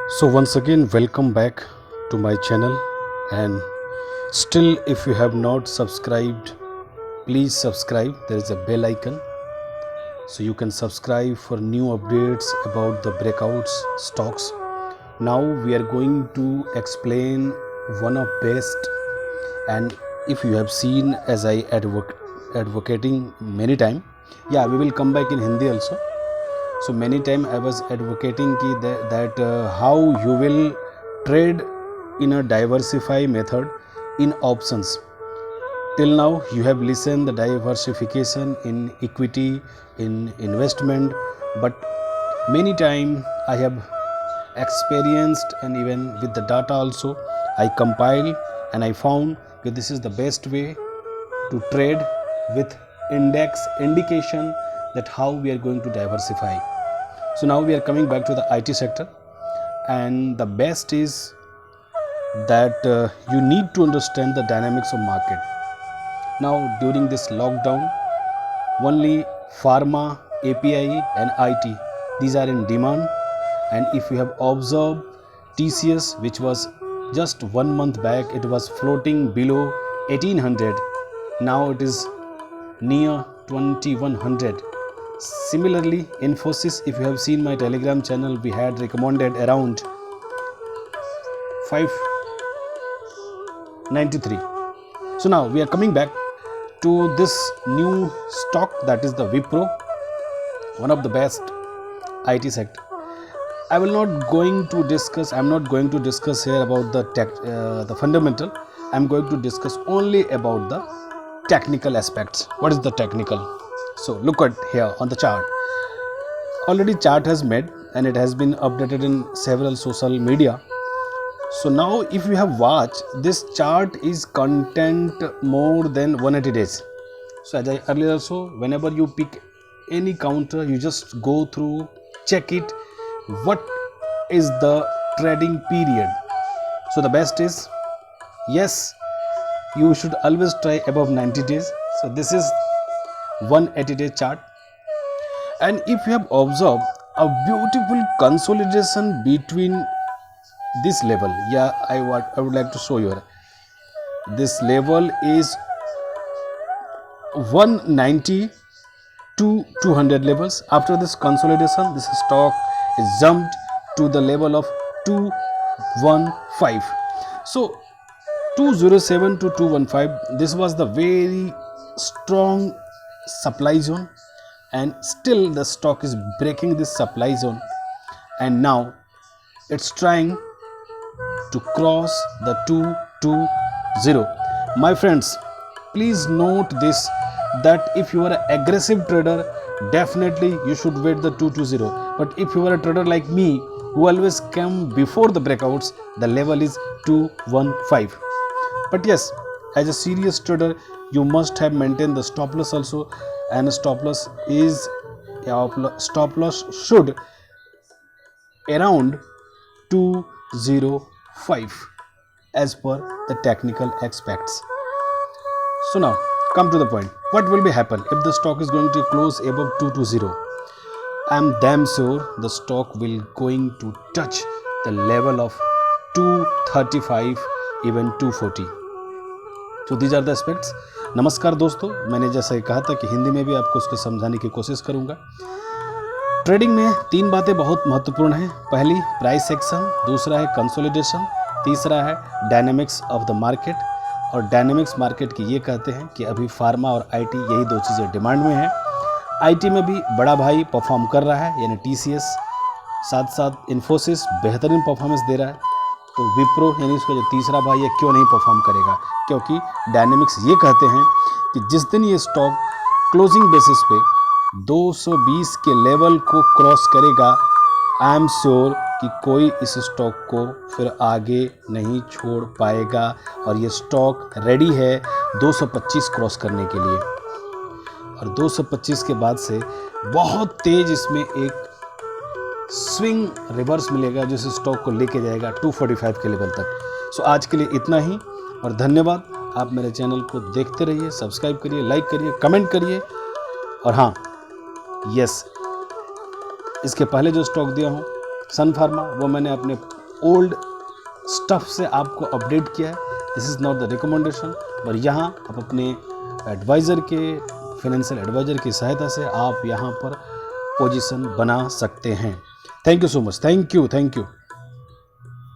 So once again, welcome back to my channel. And still, if you have not subscribed, please subscribe. There is a bell icon, so you can subscribe for new updates about the breakouts stocks. Now we are going to explain one of best, and if you have seen as I advocating many time, yeah, we will come back in Hindi also. So many time I was advocating that how you will trade in a diversify method in options. Till now you have listened the diversification in equity, in investment, but many time I have experienced, and even with the data also I compile, and I found that this is the best way to trade with index indication that how we are going to diversify. So now we are coming back to the IT sector, and the best is that you need to understand the dynamics of market. Now during this lockdown, only pharma, API and IT, these are in demand. And if you have observed TCS, which was just 1 month back, it was floating below 1800, now it is near 2100. Similarly, Infosys, if you have seen my Telegram channel, we had recommended around 593. So now we are coming back to this new stock, that is the Wipro, one of the best IT sector. I'm not going to discuss here about the fundamental. I'm going to discuss only about the technical aspects. What is the technical? So look at here on the chart. Already chart has made and it has been updated in several social media. So now if you have watched, this chart is content more than 180 days. So as I earlier also, whenever you pick any counter, you just go through, check it, what is the trading period. So the best is, yes, you should always try above 90 days. So this is 180-day chart, and if you have observed a beautiful consolidation between this level, yeah, I would like to show you. This level is 190 to 200 levels. After this consolidation, this stock is jumped to the level of 215. So 207 to 215, this was the very strong supply zone, and still the stock is breaking this supply zone, and now it's trying to cross the 220. My friends, please note this, that if you are an aggressive trader, definitely you should wait the 220. But if you are a trader like me who always come before the breakouts, the level is 215. But yes, as a serious trader, you must have maintained the stop loss also, and stop loss should around 205 as per the technical aspects. So now come to the point. What will be happen if the stock is going to close above 220? I am damn sure the stock will going to touch the level of 235, even 240. So these are the aspects. नमस्कार दोस्तों, मैंने जैसा ही कहा था कि हिंदी में भी आपको उसको समझाने की कोशिश करूंगा। ट्रेडिंग में 3 बातें बहुत महत्वपूर्ण हैं। पहली प्राइस एक्शन, दूसरा है कंसोलिडेशन, तीसरा है डायनेमिक्स ऑफ द मार्केट। और डायनेमिक्स मार्केट की ये कहते हैं कि अभी फार्मा और आईटी, यही 2 चीज़ें डिमांड में हैं। आईटी में भी बड़ा भाई परफॉर्म कर रहा है, यानी टीसीएस, साथ साथ इन्फोसिस बेहतरीन परफॉर्मेंस दे रहा है। तो विप्रो यानी इसका जो तीसरा भाई है, क्यों नहीं परफॉर्म करेगा? क्योंकि डायनेमिक्स ये कहते हैं कि जिस दिन ये स्टॉक क्लोजिंग बेसिस पे 220 के लेवल को क्रॉस करेगा, आई एम श्योर कि कोई इस स्टॉक को फिर आगे नहीं छोड़ पाएगा, और ये स्टॉक रेडी है 225 क्रॉस करने के लिए। और 225 के बाद से बहुत तेज इसमें एक स्विंग रिवर्स मिलेगा, जो इस स्टॉक को लेके जाएगा 245 के लेवल तक। सो आज के लिए इतना ही, और धन्यवाद। आप मेरे चैनल को देखते रहिए, सब्सक्राइब करिए, लाइक करिए, कमेंट करिए। और हाँ, यस, इसके पहले जो स्टॉक दिया हूँ सन फार्मा, वो मैंने अपने ओल्ड स्टफ से आपको अपडेट किया है। This is not the recommendation, पर यहाँ आप अपने एडवाइज़र के, फाइनेंशियल एडवाइज़र की सहायता से आप यहाँ पर पोजीशन बना सकते हैं। Thank you so much. Thank you.